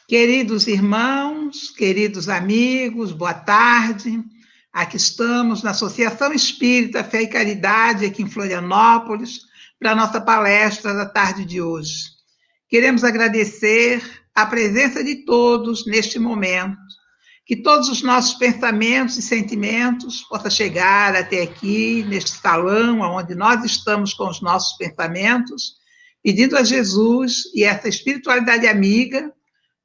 Queridos irmãos, queridos amigos, boa tarde. Aqui estamos na Associação Espírita Fé e Caridade, aqui em Florianópolis, para a nossa palestra da tarde de hoje. Queremos agradecer a presença de todos neste momento, que todos os nossos pensamentos e sentimentos possam chegar até aqui, neste salão, onde nós estamos com os nossos pensamentos, pedindo a Jesus e essa espiritualidade amiga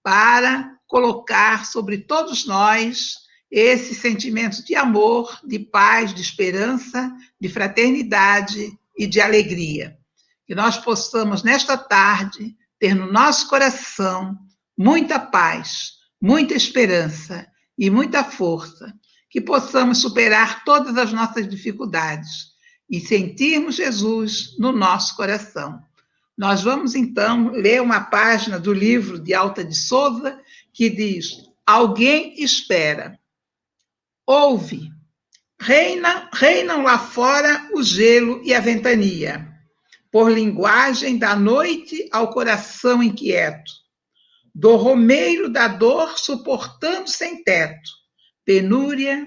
para colocar sobre todos nós esse sentimento de amor, de paz, de esperança, de fraternidade e de alegria. Que nós possamos, nesta tarde, ter no nosso coração muita paz, muita esperança e muita força, que possamos superar todas as nossas dificuldades e sentirmos Jesus no nosso coração. Nós vamos, então, ler uma página do livro de Alta de Souza, que diz: Alguém espera. Ouve. Reinam lá fora o gelo e a ventania, por linguagem da noite ao coração inquieto, do romeiro da dor suportando sem teto, penúria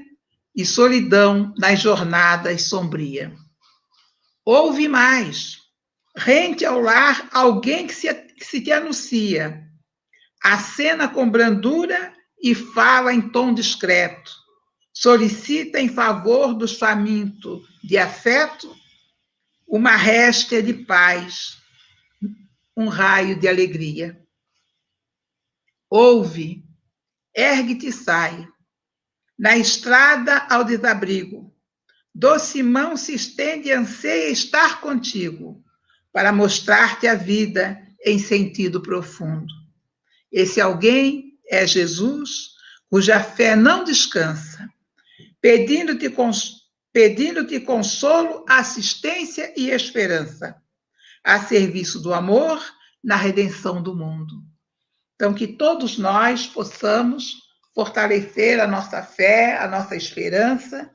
e solidão nas jornadas sombrias. Ouve mais. Rente ao lar alguém que se te anuncia, acena com brandura e fala em tom discreto, solicita em favor dos famintos de afeto uma réstia de paz, um raio de alegria. Ouve, ergue-te e sai, na estrada ao desabrigo, doce mão se estende e anseia estar contigo, para mostrar-te a vida em sentido profundo. Esse alguém é Jesus, cuja fé não descansa, pedindo-te consolo, assistência e esperança, a serviço do amor na redenção do mundo. Então, que todos nós possamos fortalecer a nossa fé, a nossa esperança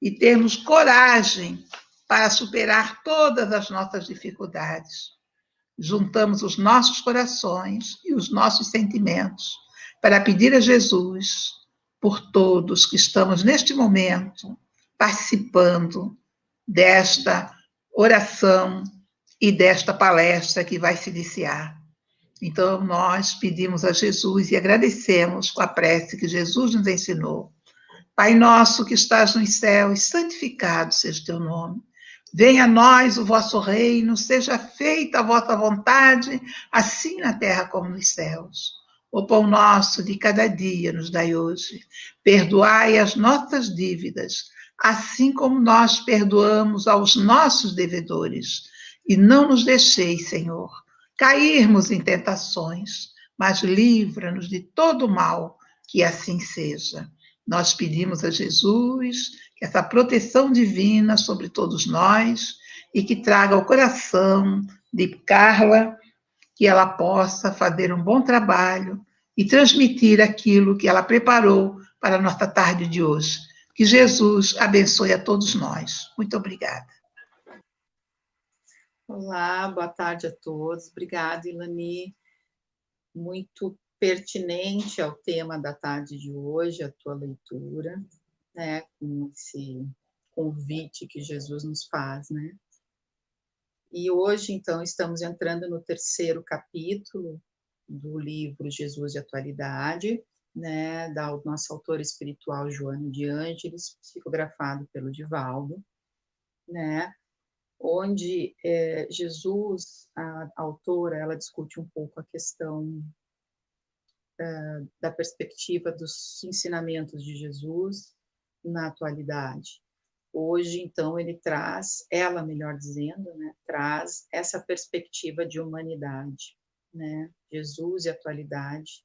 e termos coragem para superar todas as nossas dificuldades. Juntamos os nossos corações e os nossos sentimentos para pedir a Jesus por todos que estamos neste momento participando desta oração e desta palestra que vai se iniciar. Então, nós pedimos a Jesus e agradecemos com a prece que Jesus nos ensinou. Pai nosso que estás nos céus, santificado seja o teu nome. Venha a nós o vosso reino, seja feita a vossa vontade, assim na terra como nos céus. O pão nosso de cada dia nos dai hoje. Perdoai as nossas dívidas, assim como nós perdoamos aos nossos devedores. E não nos deixeis, Senhor, cairmos em tentações, mas livra-nos de todo mal, que assim seja. Nós pedimos a Jesus essa proteção divina sobre todos nós e que traga ao coração de Carla, que ela possa fazer um bom trabalho e transmitir aquilo que ela preparou para a nossa tarde de hoje. Que Jesus abençoe a todos nós. Muito obrigada. Olá, boa tarde a todos. Obrigada, Ilani. Muito pertinente ao tema da tarde de hoje, a tua leitura, né, com esse convite que Jesus nos faz, né? E hoje, então, estamos entrando no terceiro capítulo do livro Jesus de Atualidade, né, da nossa autora espiritual Joana de Ângeles, psicografado pelo Divaldo, né, onde Jesus, a autora, ela discute um pouco a questão da perspectiva dos ensinamentos de Jesus na atualidade. Hoje, então, ele traz, ela, melhor dizendo, né, traz essa perspectiva de humanidade, né? Jesus e atualidade,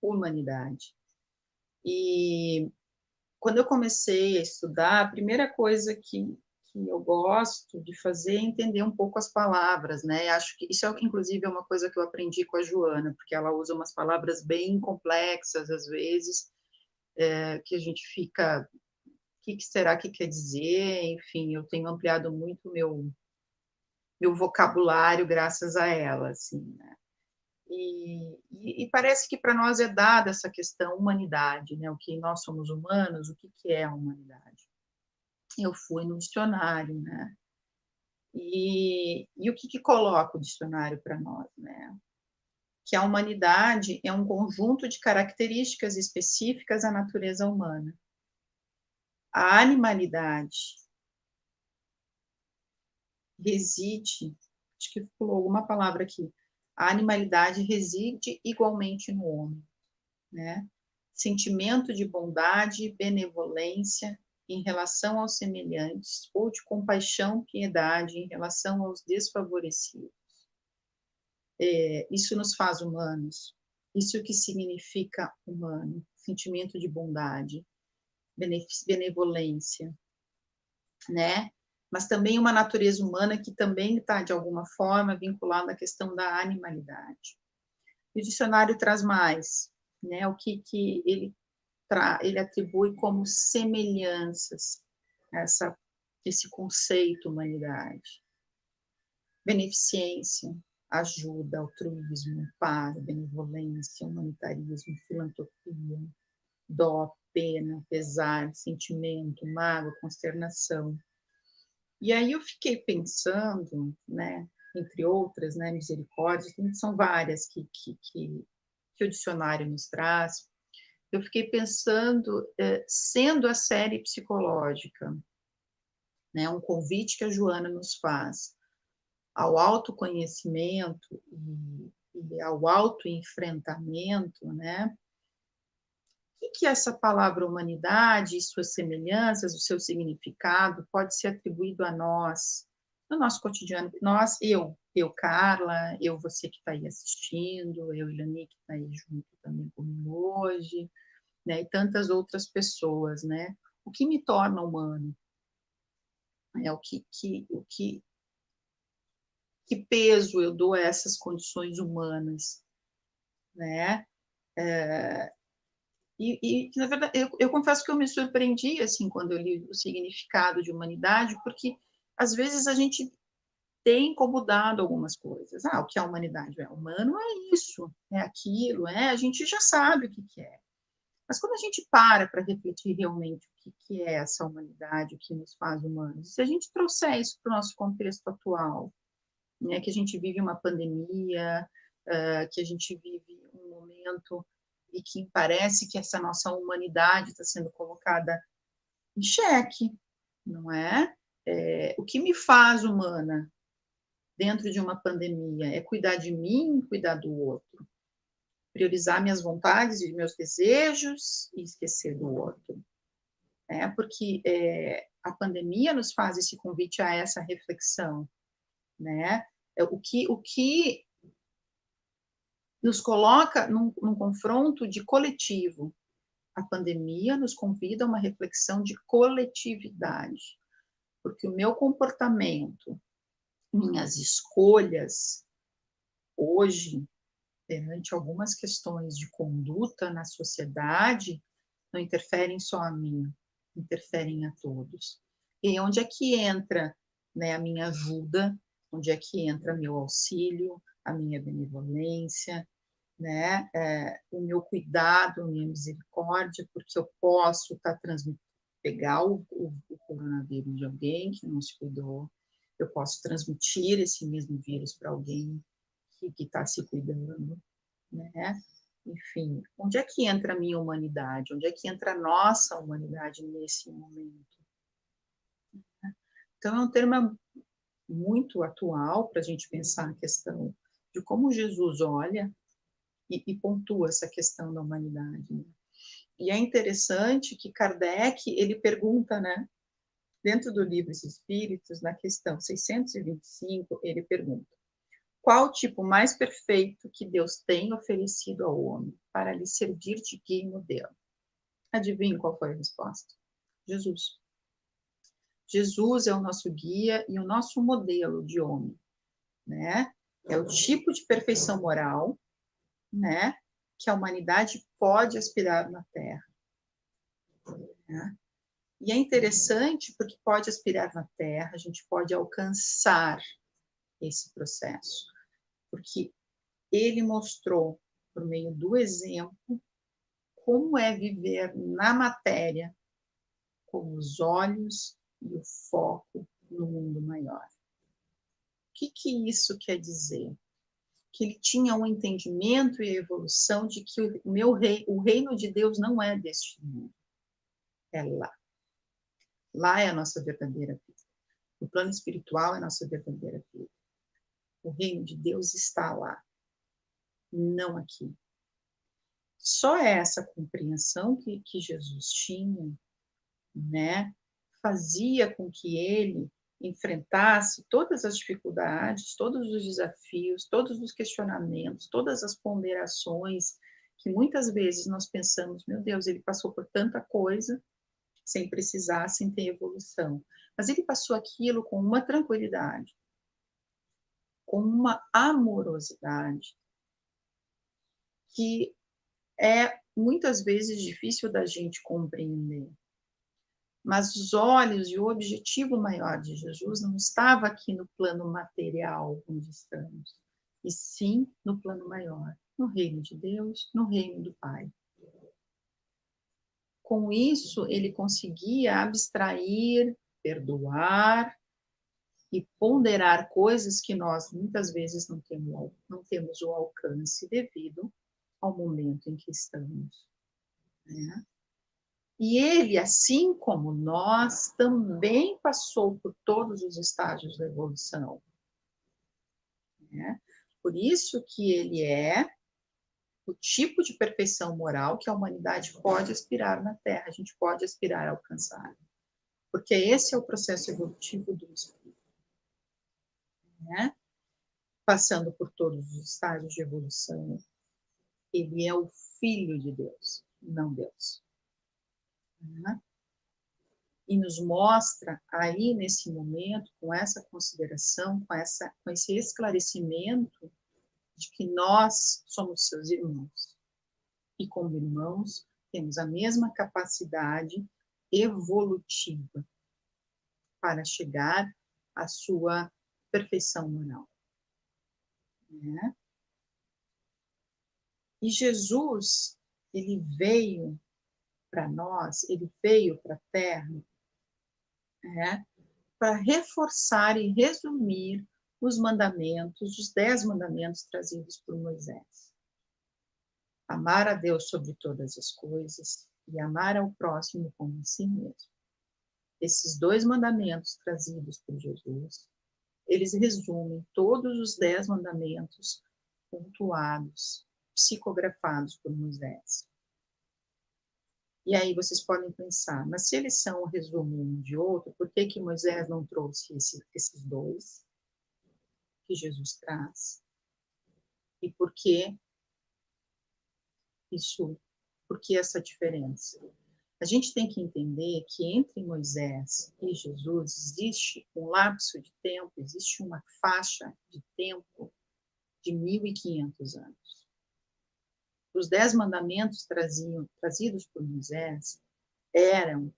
humanidade. E quando eu comecei a estudar, a primeira coisa que eu gosto de fazer é entender um pouco as palavras, né? Acho que isso, inclusive, é uma coisa que eu aprendi com a Joana, porque ela usa umas palavras bem complexas, às vezes, que a gente fica... O que será que quer dizer? Enfim, eu tenho ampliado muito meu vocabulário graças a ela, assim, né? E parece que para nós é dada essa questão humanidade, né? O que nós somos humanos, o que é a humanidade? Eu fui no dicionário, né? E o que coloca o dicionário para nós, né? Que a humanidade é um conjunto de características específicas à natureza humana. A animalidade reside, acho que pulou alguma palavra aqui, a animalidade reside igualmente no homem, né? Sentimento de bondade e benevolência em relação aos semelhantes, ou de compaixão, piedade em relação aos desfavorecidos. Isso nos faz humanos. Isso que significa humano, sentimento de bondade, benevolência, né? Mas também uma natureza humana que também está, de alguma forma, vinculada à questão da animalidade. E o dicionário traz mais, né? O que ele atribui como semelhanças esse conceito humanidade. Beneficência, ajuda, altruísmo, amparo, benevolência, humanitarismo, filantropia, dó, pena, pesar, sentimento, mágoa, consternação. E aí eu fiquei pensando, né, entre outras, né, misericórdia, são várias que o dicionário nos traz. Eu fiquei pensando, sendo a série psicológica, né, um convite que a Joana nos faz ao autoconhecimento e ao autoenfrentamento, né? O que essa palavra humanidade e suas semelhanças, o seu significado, pode ser atribuído a nós, no nosso cotidiano? Nós, eu, Carla, eu, você que está aí assistindo, eu, Ilani, que está aí junto também comigo hoje, né? E tantas outras pessoas, né? O que me torna humano? Que peso eu dou a essas condições humanas, né? Na verdade, eu confesso que eu me surpreendi, assim, quando eu li o significado de humanidade, porque, às vezes, a gente tem incomodado algumas coisas. O que é a humanidade? Humano é isso, é aquilo, a gente já sabe o que é. Mas quando a gente para refletir realmente o que é essa humanidade, o que nos faz humanos, se a gente trouxer isso para o nosso contexto atual, né, que a gente vive uma pandemia, que a gente vive um momento e que parece que essa nossa humanidade está sendo colocada em xeque, não é? O que me faz humana dentro de uma pandemia é cuidar de mim, cuidar do outro, priorizar minhas vontades e meus desejos e esquecer do outro. Porque a pandemia nos faz esse convite a essa reflexão, né? O que nos coloca num confronto de coletivo. A pandemia nos convida a uma reflexão de coletividade, porque o meu comportamento, minhas escolhas, hoje, perante algumas questões de conduta na sociedade, não interferem só a mim, interferem a todos. E onde é que entra, né, a minha ajuda, onde é que entra meu auxílio, a minha benevolência, né, o meu cuidado, a minha misericórdia, porque eu posso pegar o coronavírus de alguém que não se cuidou, eu posso transmitir esse mesmo vírus para alguém que está se cuidando, né? Enfim, onde é que entra a minha humanidade? Onde é que entra a nossa humanidade nesse momento? Então, é um termo muito atual para a gente pensar a questão de como Jesus olha e pontua essa questão da humanidade. Né? E é interessante que Kardec, ele pergunta, né, dentro do Livro dos Espíritos, na questão 625, ele pergunta: qual o tipo mais perfeito que Deus tem oferecido ao homem para lhe servir de guia e modelo? Adivinhe qual foi a resposta? Jesus. Jesus é o nosso guia e o nosso modelo de homem, né? É o tipo de perfeição moral, né, que a humanidade pode aspirar na Terra. Né? E é interessante porque pode aspirar na Terra, a gente pode alcançar esse processo, porque ele mostrou, por meio do exemplo, como é viver na matéria com os olhos e o foco no mundo maior. O que isso quer dizer? Que ele tinha um entendimento e evolução de que o reino de Deus não é deste mundo, é lá. Lá é a nossa verdadeira vida. O plano espiritual é a nossa verdadeira vida. O reino de Deus está lá, não aqui. Só essa compreensão que Jesus tinha, né, fazia com que ele enfrentasse todas as dificuldades, todos os desafios, todos os questionamentos, todas as ponderações que muitas vezes nós pensamos, meu Deus, ele passou por tanta coisa sem precisar, sem ter evolução. Mas ele passou aquilo com uma tranquilidade, com uma amorosidade, que é muitas vezes difícil da gente compreender. Mas os olhos e o objetivo maior de Jesus não estava aqui no plano material onde estamos, e sim no plano maior, no reino de Deus, no reino do Pai. Com isso, ele conseguia abstrair, perdoar e ponderar coisas que nós muitas vezes não temos o alcance devido ao momento em que estamos, né? E ele, assim como nós, também passou por todos os estágios da evolução, né? Por isso que ele é o tipo de perfeição moral que a humanidade pode aspirar na Terra, a gente pode aspirar a alcançar. Porque esse é o processo evolutivo do espírito, né? Passando por todos os estágios de evolução, ele é o Filho de Deus, não Deus, né? E nos mostra aí nesse momento, com essa consideração, com esse esclarecimento de que nós somos seus irmãos. E como irmãos, temos a mesma capacidade evolutiva para chegar à sua perfeição moral, né? E Jesus, ele veio para nós, ele veio para a Terra, né, para reforçar e resumir os mandamentos, os 10 mandamentos trazidos por Moisés. Amar a Deus sobre todas as coisas e amar ao próximo como a si mesmo. Esses 2 mandamentos trazidos por Jesus, eles resumem todos os 10 mandamentos pontuados, psicografados por Moisés. E aí vocês podem pensar, mas se eles são o resumo um de outro, por que Moisés não trouxe esses 2 que Jesus traz? E por que essa diferença? A gente tem que entender que entre Moisés e Jesus existe um lapso de tempo, existe uma faixa de tempo de 1.500 anos. Os 10 mandamentos trazidos por Moisés eram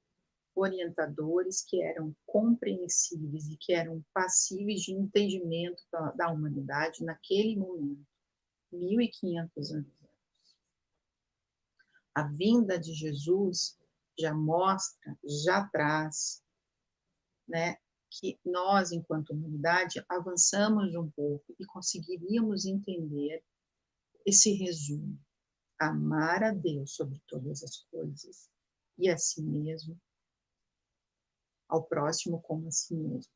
orientadores que eram compreensíveis e que eram passíveis de entendimento da humanidade naquele momento, 1.500 anos. A vinda de Jesus já mostra, já traz, né, que nós, enquanto humanidade, avançamos um pouco e conseguiríamos entender esse resumo. Amar a Deus sobre todas as coisas e a si mesmo, ao próximo como a si mesmo,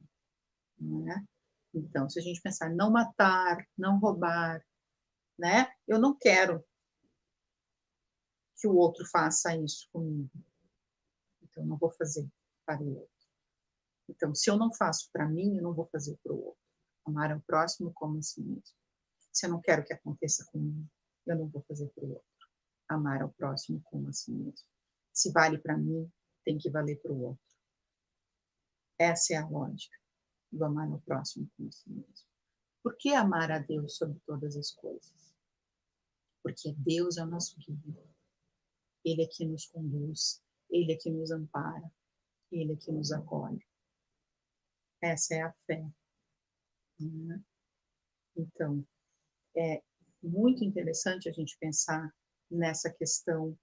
né? Então, se a gente pensar não matar, não roubar, né? Eu não quero que o outro faça isso comigo. Então, eu não vou fazer para o outro. Então, se eu não faço para mim, eu não vou fazer para o outro. Amar ao próximo como a si mesmo. Se eu não quero que aconteça comigo, eu não vou fazer para o outro. Amar ao próximo como a si mesmo. Se vale para mim, tem que valer para o outro. Essa é a lógica do amar ao próximo como a si mesmo. Por que amar a Deus sobre todas as coisas? Porque Deus é o nosso guia. Ele é que nos conduz, Ele é que nos ampara, Ele é que nos acolhe. Essa é a fé. Né? Então, muito interessante a gente pensar nessa questão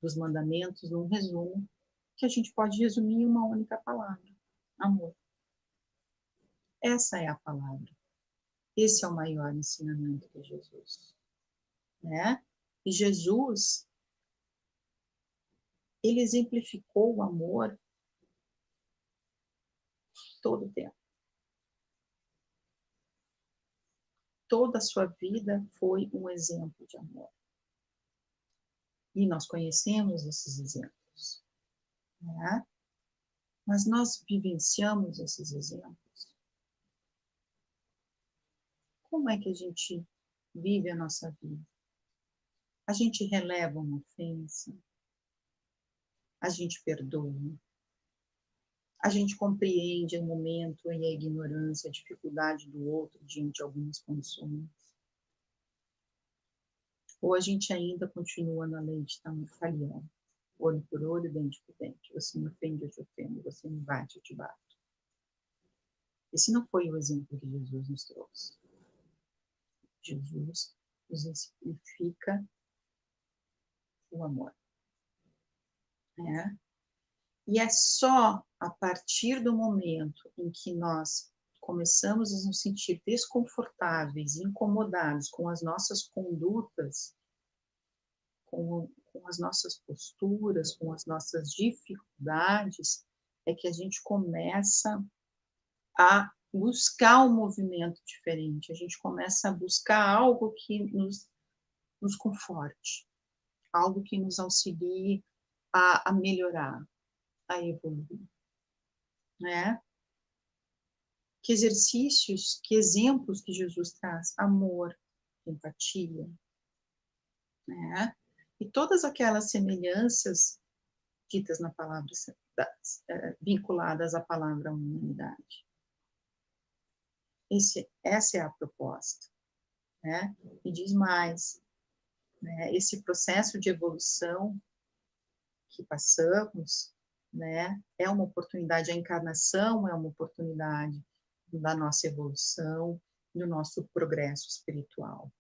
dos mandamentos, num resumo, que a gente pode resumir em uma única palavra: amor. Essa é a palavra. Esse é o maior ensinamento de Jesus, né? E Jesus, ele exemplificou o amor todo o tempo. Toda a sua vida foi um exemplo de amor. E nós conhecemos esses exemplos, né? Mas nós vivenciamos esses exemplos. Como é que a gente vive a nossa vida? A gente releva uma ofensa, a gente perdoa, a gente compreende o momento e a ignorância, a dificuldade do outro diante de algumas condições. Ou a gente ainda continua na lei de talhão, olho por olho, dente por dente. Você me ofende, eu te ofendo. Você me bate, eu te bato. Esse não foi o exemplo que Jesus nos trouxe. Jesus nos exemplifica o amor, né? E é só a partir do momento em que nós começamos a nos sentir desconfortáveis, incomodados com as nossas condutas, com as nossas posturas, com as nossas dificuldades, é que a gente começa a buscar um movimento diferente, a gente começa a buscar algo que nos conforte, algo que nos auxilie a melhorar, a evoluir, né? Que exercícios, que exemplos que Jesus traz? Amor, empatia, né? E todas aquelas semelhanças ditas na palavra, vinculadas à palavra humanidade. Essa é a proposta, né? E diz mais, né? Esse processo de evolução que passamos, né? É uma oportunidade, a encarnação é uma oportunidade da nossa evolução, do nosso progresso espiritual,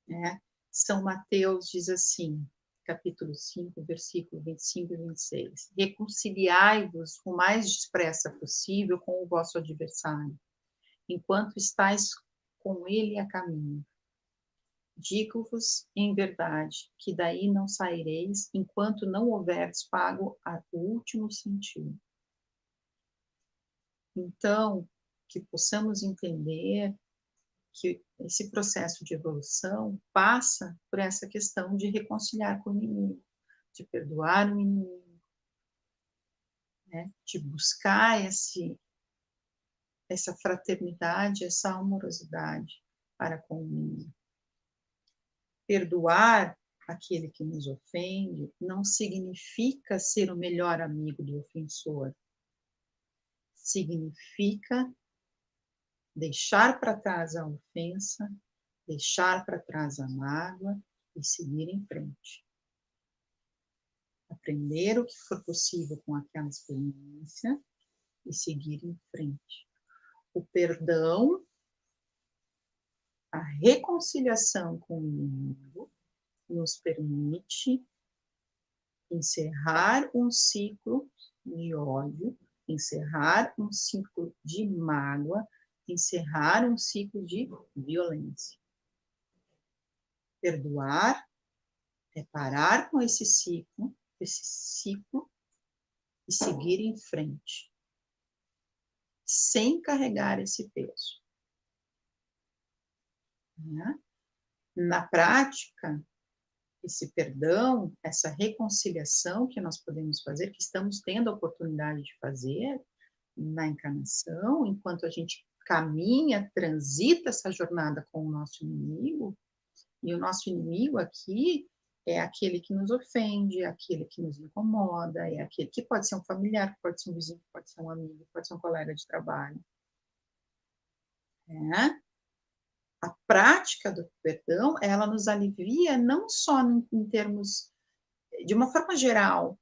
né? São Mateus diz assim, capítulo 5, versículo 25 e 26. Reconciliai-vos o mais depressa possível com o vosso adversário, enquanto estáis com ele a caminho. Digo-vos em verdade que daí não saireis enquanto não houverdes pago o último centavo. Então, que possamos entender que esse processo de evolução passa por essa questão de reconciliar com o inimigo, de perdoar o inimigo, né? De buscar essa fraternidade, essa amorosidade para com o inimigo. Perdoar aquele que nos ofende não significa ser o melhor amigo do ofensor. Significa deixar para trás a ofensa, deixar para trás a mágoa e seguir em frente. Aprender o que for possível com aquela experiência e seguir em frente. O perdão, a reconciliação com o inimigo, nos permite encerrar um ciclo de ódio, encerrar um ciclo de mágoa, encerrar um ciclo de violência. Perdoar é parar com esse ciclo e seguir em frente, sem carregar esse peso. Né? Na prática, esse perdão, essa reconciliação que nós podemos fazer, que estamos tendo a oportunidade de fazer na encarnação, enquanto a gente caminha, transita essa jornada com o nosso inimigo, e o nosso inimigo aqui é aquele que nos ofende, é aquele que nos incomoda, é aquele que pode ser um familiar, pode ser um vizinho, pode ser um amigo, pode ser um colega de trabalho. A prática do perdão, ela nos alivia não só em termos, de uma forma geral,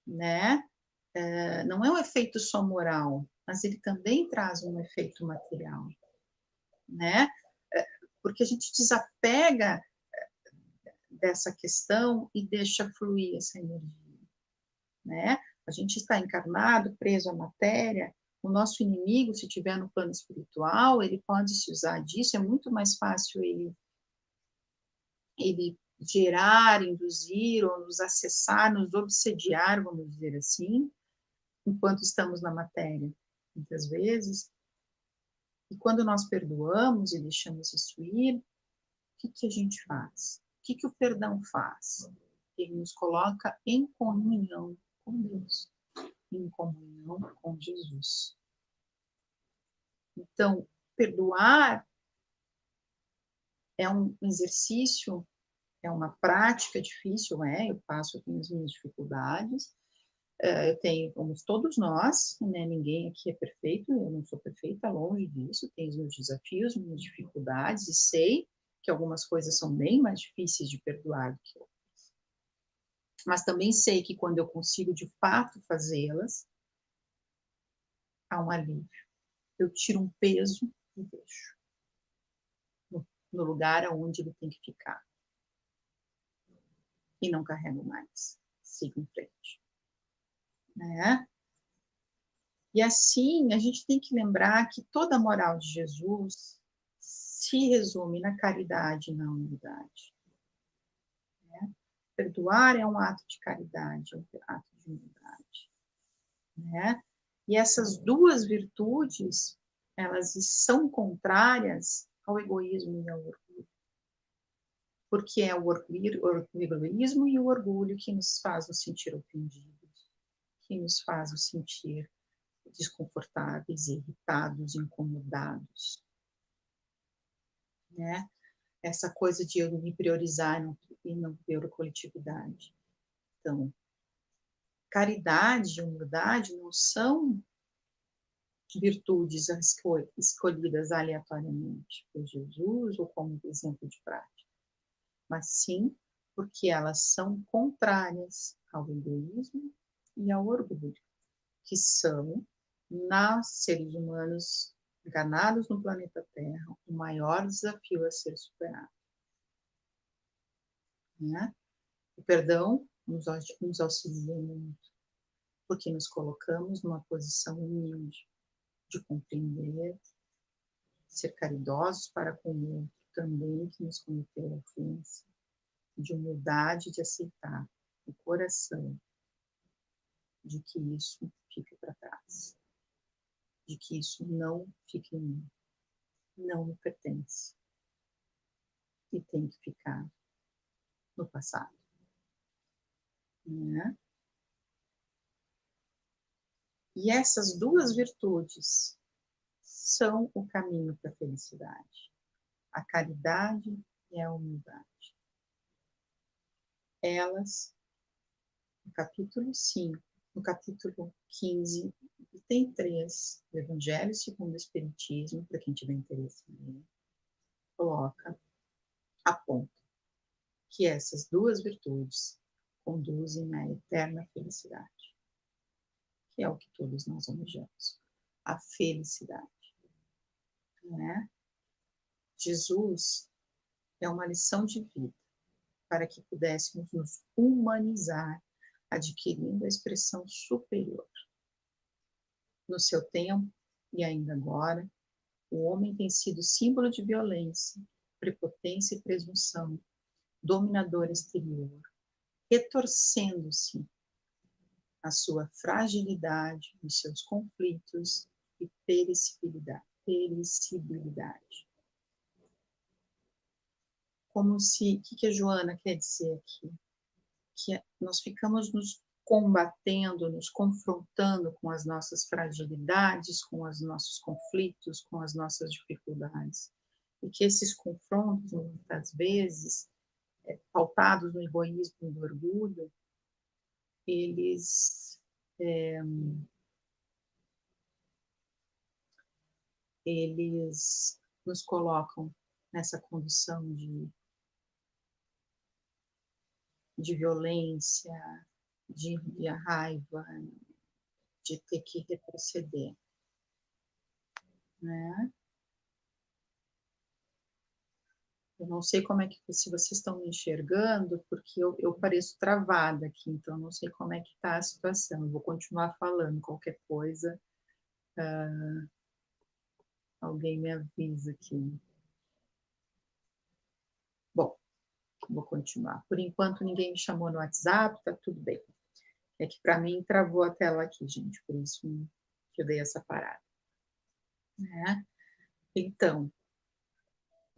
né? Não é um efeito só moral, mas ele também traz um efeito material, né? Porque a gente desapega dessa questão e deixa fluir essa energia, né? A gente está encarnado, preso à matéria. O nosso inimigo, se estiver no plano espiritual, ele pode se usar disso. É muito mais fácil ele gerar, induzir ou nos acessar, nos obsediar, vamos dizer assim, enquanto estamos na matéria, muitas vezes. E quando nós perdoamos e deixamos isso ir, o que a gente faz? O que o perdão faz? Ele nos coloca em comunhão com Deus, em comunhão com Jesus. Então, perdoar é um exercício, é uma prática difícil, eu passo aqui as minhas dificuldades, eu tenho, como todos nós, né, ninguém aqui é perfeito, eu não sou perfeita, longe disso, tenho os meus desafios, minhas dificuldades, e sei que algumas coisas são bem mais difíceis de perdoar do que outras. Mas também sei que quando eu consigo de fato fazê-las, há um alívio. Eu tiro um peso e deixo no lugar onde ele tem que ficar. E não carrego mais. Sigo em frente. Né? E assim, a gente tem que lembrar que toda a moral de Jesus se resume na caridade e na humildade. Né? Perdoar é um ato de caridade, é um ato de humildade. Né? E essas duas virtudes, elas são contrárias ao egoísmo e ao orgulho. Porque é o egoísmo e o orgulho que nos faz nos sentir ofendidos, que nos faz nos sentir desconfortáveis, irritados, incomodados. Né? Essa coisa de eu me priorizar e não ver a coletividade. Então, caridade e humildade não são virtudes escolhidas aleatoriamente por Jesus ou como exemplo de prática, mas sim porque elas são contrárias ao egoísmo e ao orgulho, que são, nós, seres humanos encarnados no planeta Terra, o maior desafio a ser superado. Né? O perdão nos auxilia muito, porque nos colocamos numa posição humilde, de compreender, ser caridosos para com o outro também que nos cometeu ofensa, de humildade de aceitar o coração de que isso fica para trás, de que isso não fica em mim, não me pertence e tem que ficar no passado. Né? E essas duas virtudes são o caminho para a felicidade. A caridade e a humildade. Elas, no capítulo 5, no capítulo 15, tem 3, do Evangelho segundo o Espiritismo, para quem tiver interesse em ler, coloca, aponta que essas duas virtudes conduzem à eterna felicidade, que é o que todos nós almejamos, a felicidade. Né? Jesus é uma lição de vida para que pudéssemos nos humanizar, adquirindo a expressão superior. No seu tempo, e ainda agora, o homem tem sido símbolo de violência, prepotência e presunção, dominador exterior, retorcendo-se a sua fragilidade, os seus conflitos e perecibilidade. Como se, o que a Joana quer dizer aqui? Que nós ficamos nos combatendo, nos confrontando com as nossas fragilidades, com os nossos conflitos, com as nossas dificuldades. E que esses confrontos, muitas vezes, pautados no egoísmo e no orgulho, eles nos colocam nessa condição de violência, de raiva, de ter que retroceder. Né? Eu não sei como é que, se vocês estão me enxergando, porque eu pareço travada aqui, então não sei como é que está a situação. Eu vou continuar falando qualquer coisa. Alguém me avisa aqui. Bom, vou continuar. Por enquanto, ninguém me chamou no WhatsApp, tá tudo bem. É que para mim travou a tela aqui, gente, por isso que eu dei essa parada. Né? Então,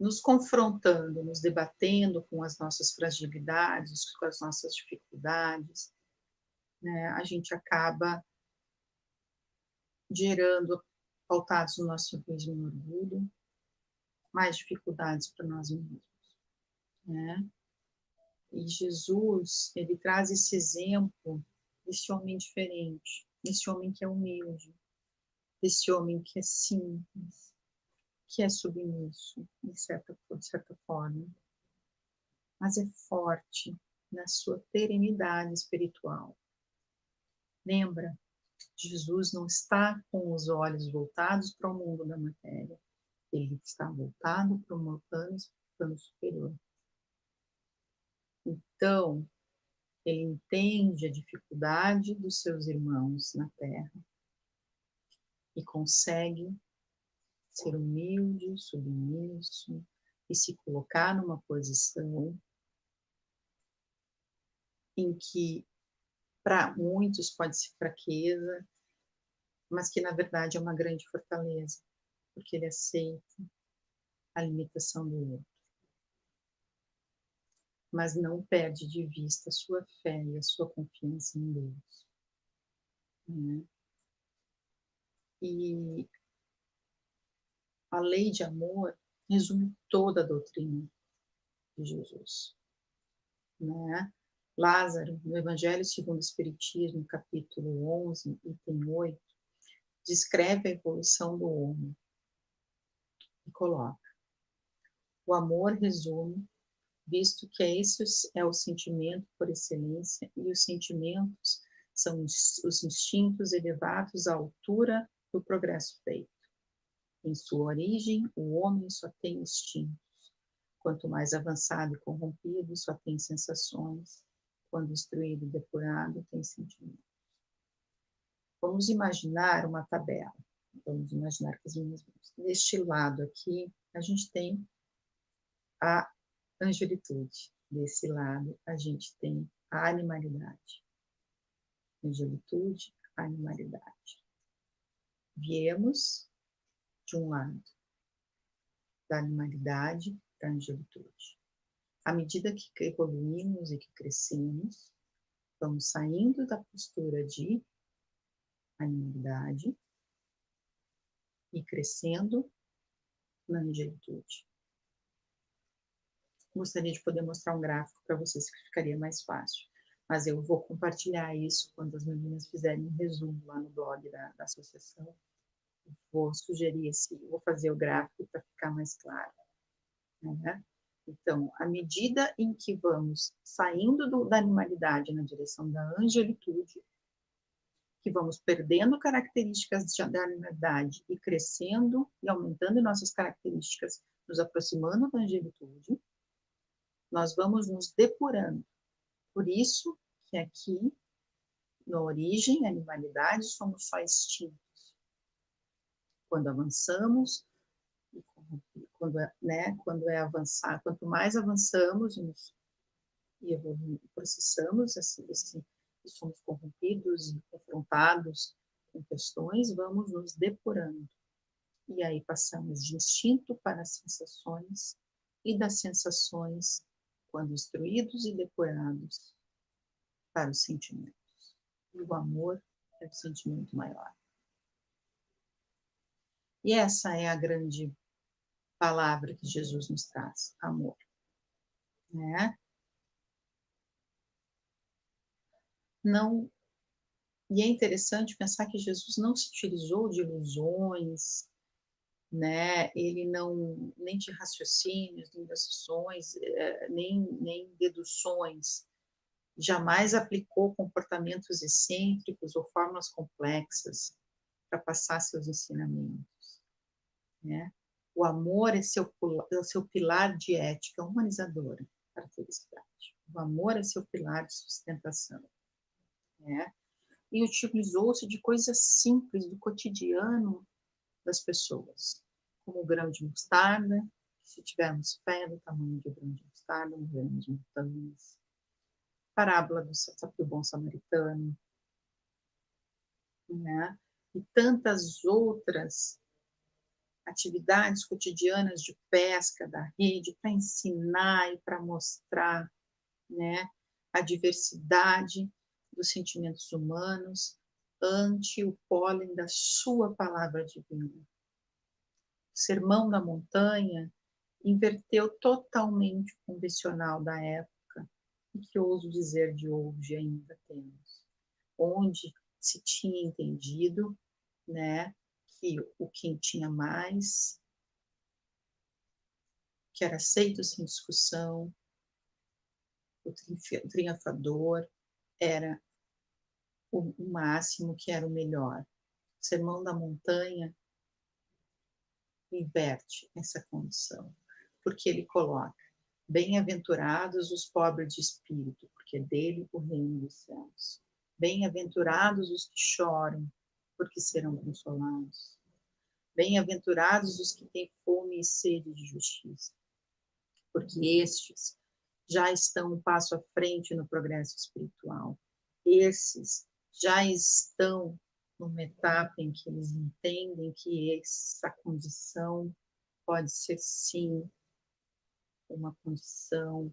nos confrontando, nos debatendo com as nossas fragilidades, com as nossas dificuldades, né, a gente acaba gerando, pautados no nosso egoísmo e orgulho, mais dificuldades para nós mesmos. Né? E Jesus, ele traz esse exemplo desse homem diferente, desse homem que é humilde, desse homem que é simples, que é submisso, de certa forma, mas é forte na sua perenidade espiritual. Lembra, Jesus não está com os olhos voltados para o mundo da matéria, ele está voltado para um plano superior. Então, ele entende a dificuldade dos seus irmãos na Terra e consegue ser humilde, submisso e se colocar numa posição em que para muitos pode ser fraqueza, mas que na verdade é uma grande fortaleza, porque ele aceita a limitação do outro, mas não perde de vista a sua fé e a sua confiança em Deus. Né? E a lei de amor resume toda a doutrina de Jesus. Né? Lázaro, no Evangelho segundo o Espiritismo, capítulo 11, item 8, descreve a evolução do homem e coloca: o amor resume, visto que esse é o sentimento por excelência, e os sentimentos são os instintos elevados à altura do progresso feito. Em sua origem, o homem só tem instintos. Quanto mais avançado e corrompido, só tem sensações. Quando instruído e depurado, tem sentimentos. Vamos imaginar uma tabela. Vamos imaginar que as minhas mãos. Deste lado aqui, a gente tem a angelitude. Desse lado, a gente tem a animalidade. Angelitude, animalidade. Viemos de um lado, da animalidade para a angelitude. À medida que evoluímos e que crescemos, vamos saindo da postura de animalidade e crescendo na angelitude. Gostaria de poder mostrar um gráfico para vocês que ficaria mais fácil, mas eu vou compartilhar isso quando as meninas fizerem um resumo lá no blog da associação. Vou sugerir vou fazer o gráfico para ficar mais claro. Né? Então, à medida em que vamos saindo da animalidade na direção da angelitude, que vamos perdendo características da animalidade e crescendo e aumentando nossas características, nos aproximando da angelitude, nós vamos nos depurando. Por isso que aqui, na origem, a animalidade, somos só instintos. Quando avançamos, quando é avançar, quanto mais avançamos e processamos e somos corrompidos e confrontados com questões, vamos nos depurando. E aí passamos de instinto para sensações, e das sensações, quando instruídos e depurados, para os sentimentos. E o amor é o sentimento maior. E essa é a grande palavra que Jesus nos traz, amor. Né? Não, e é interessante pensar que Jesus não se utilizou de ilusões, né? Ele não, nem de raciocínios, nem de ações, nem deduções, jamais aplicou comportamentos excêntricos ou fórmulas complexas para passar seus ensinamentos, né? O amor é seu pilar de ética humanizadora para a felicidade. O amor é seu pilar de sustentação. Né? E utilizou-se de coisas simples do cotidiano das pessoas, como o grão de mostarda. Se tivermos fé do tamanho de grão de mostarda, moveremos montanhas. Parábola do bom samaritano, né? E tantas outras atividades cotidianas de pesca da rede para ensinar e para mostrar, né, a diversidade dos sentimentos humanos ante o pólen da sua palavra divina. O Sermão da Montanha inverteu totalmente o convencional da época e que ouso dizer de hoje ainda temos, onde se tinha entendido, né, que o quem tinha mais, que era aceito sem discussão, o triunfador era o máximo, que era o melhor. O Sermão da Montanha inverte essa condição, porque ele coloca: bem-aventurados os pobres de espírito, porque dele o reino dos céus. Bem-aventurados os que choram, porque serão consolados. Bem-aventurados os que têm fome e sede de justiça, porque estes já estão um passo à frente no progresso espiritual. Esses já estão numa etapa em que eles entendem que essa condição pode ser, sim, uma condição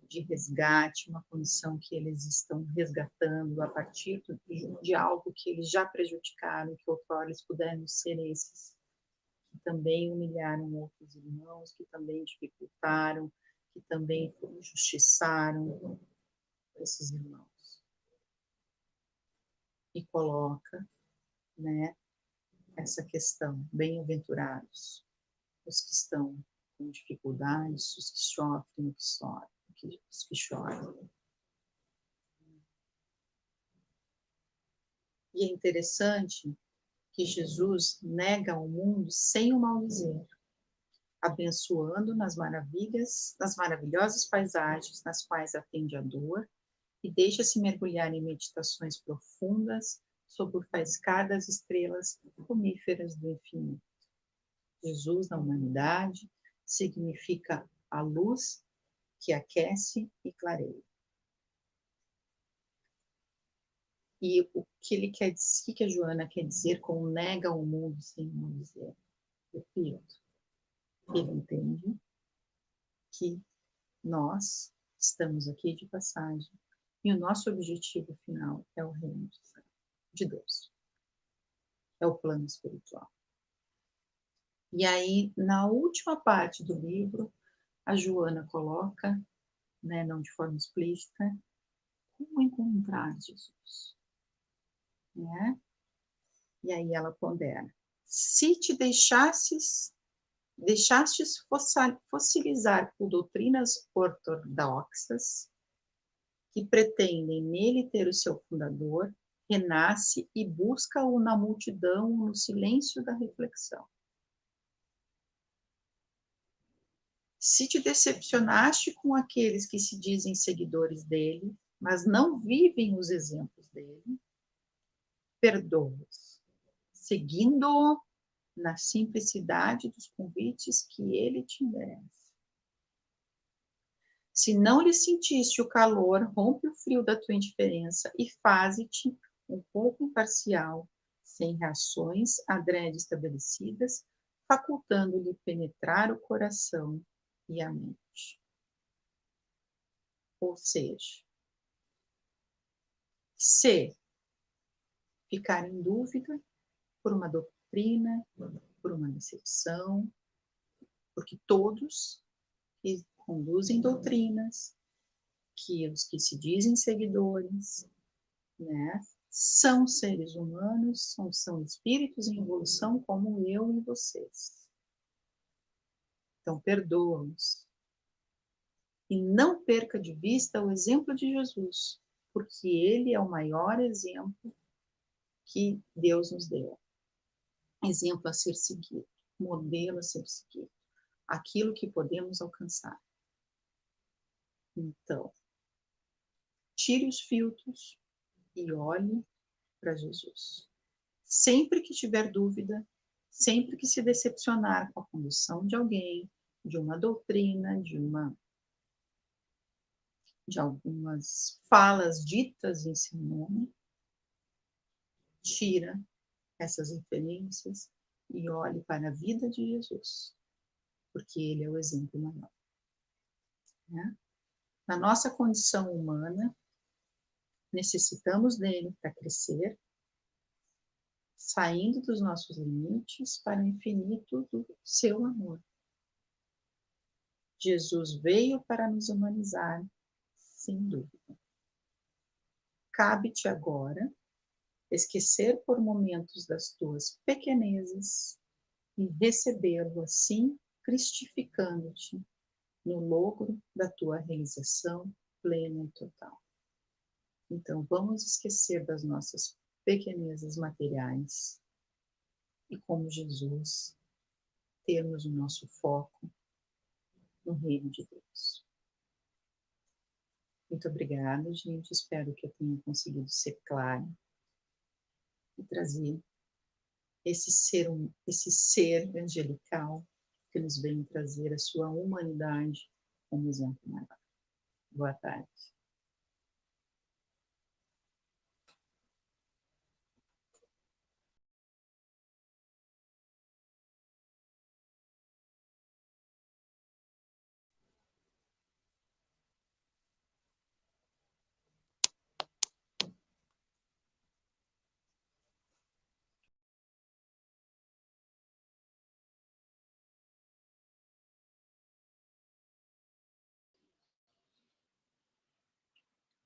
de resgate, uma condição que eles estão resgatando a partir de algo que eles já prejudicaram, que outrora eles puderam ser esses, que também humilharam outros irmãos, que também dificultaram, que também injustiçaram esses irmãos. E coloca, né, essa questão: bem-aventurados os que estão com dificuldades, os que sofrem, os que choram. E é interessante que Jesus nega ao mundo sem o maldizer, abençoando nas maravilhosas paisagens nas quais atende a dor e deixa-se mergulhar em meditações profundas sob o faiscar das estrelas comíferas do infinito. Jesus na humanidade significa a luz que aquece e clareia. E o que ele quer dizer, o que a Joana quer dizer com nega o mundo sem dizer? Repito, ele entende que nós estamos aqui de passagem e o nosso objetivo final é o reino de Deus, é o plano espiritual. E aí, na última parte do livro, a Joana coloca, né, não de forma explícita, como encontrar Jesus, né? E aí ela pondera: se te deixastes fossilizar por doutrinas ortodoxas que pretendem nele ter o seu fundador, renasce e busca-o na multidão, no silêncio da reflexão. Se te decepcionaste com aqueles que se dizem seguidores dele, mas não vivem os exemplos dele, perdoa-os, seguindo-o na simplicidade dos convites que ele te merece. Se não lhe sentiste o calor, rompe o frio da tua indiferença e faze-te um pouco imparcial, sem reações adrede estabelecidas, facultando-lhe penetrar o coração e a mente. Ou seja, se ficar em dúvida por uma doutrina, por uma decepção, porque todos que conduzem doutrinas, que os que se dizem seguidores, né, são seres humanos, são espíritos em evolução como eu e vocês. Então, perdoa-os. E não perca de vista o exemplo de Jesus, porque ele é o maior exemplo que Deus nos deu. Exemplo a ser seguido. modelo a ser seguido, aquilo que podemos alcançar. Então, tire os filtros e olhe para Jesus. Sempre que tiver dúvida, sempre que se decepcionar com a condução de alguém, de uma doutrina, de algumas falas ditas em seu nome, tira essas referências e olhe para a vida de Jesus, porque ele é o exemplo maior. Né? Na nossa condição humana, necessitamos dele para crescer, saindo dos nossos limites para o infinito do seu amor. Jesus veio para nos humanizar, sem dúvida. Cabe-te agora esquecer por momentos das tuas pequenezas e recebê-lo assim, cristificando-te no logro da tua realização plena e total. Então, vamos esquecer das nossas pequenezas materiais e, como Jesus, termos o nosso foco no reino de Deus. Muito obrigada, gente. Espero que eu tenha conseguido ser clara e trazer esse ser angelical que nos vem trazer a sua humanidade como exemplo maior. Boa tarde.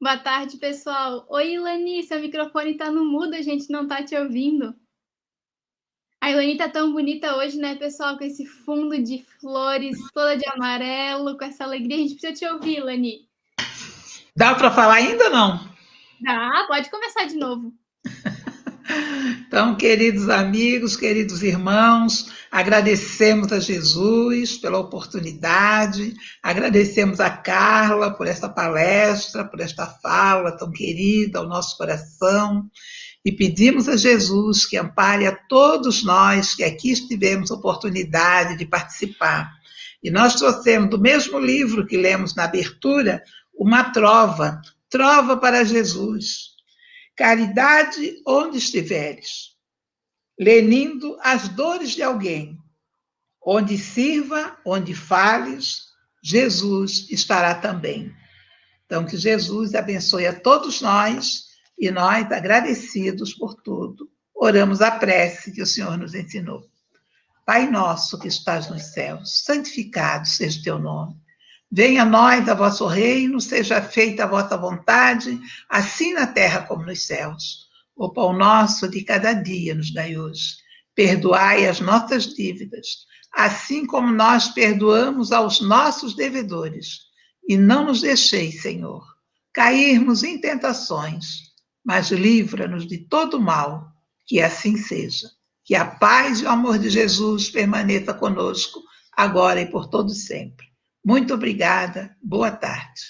Boa tarde, pessoal. Oi, Ilani, seu microfone tá no mudo, a gente não tá te ouvindo. A Ilani tá tão bonita hoje, né, pessoal, com esse fundo de flores, toda de amarelo, com essa alegria. A gente precisa te ouvir, Ilani. Dá para falar ainda ou não? Dá, pode começar de novo. Então, queridos amigos, queridos irmãos, agradecemos a Jesus pela oportunidade, agradecemos a Carla por esta palestra, por esta fala tão querida ao nosso coração, e pedimos a Jesus que ampare a todos nós que aqui tivemos oportunidade de participar. E nós trouxemos do mesmo livro que lemos na abertura, uma trova para Jesus. Caridade onde estiveres, lenindo as dores de alguém. Onde sirva, onde fales, Jesus estará também. Então, que Jesus abençoe a todos nós e nós, agradecidos por tudo, oramos a prece que o Senhor nos ensinou. Pai nosso que estás nos céus, santificado seja o teu nome. Venha a nós a vosso reino, seja feita a vossa vontade, assim na terra como nos céus. O pão nosso de cada dia nos dai hoje. Perdoai as nossas dívidas, assim como nós perdoamos aos nossos devedores. E não nos deixeis, Senhor, cairmos em tentações, mas livra-nos de todo mal, que assim seja. Que a paz e o amor de Jesus permaneça conosco, agora e por todo sempre. Muito obrigada, boa tarde.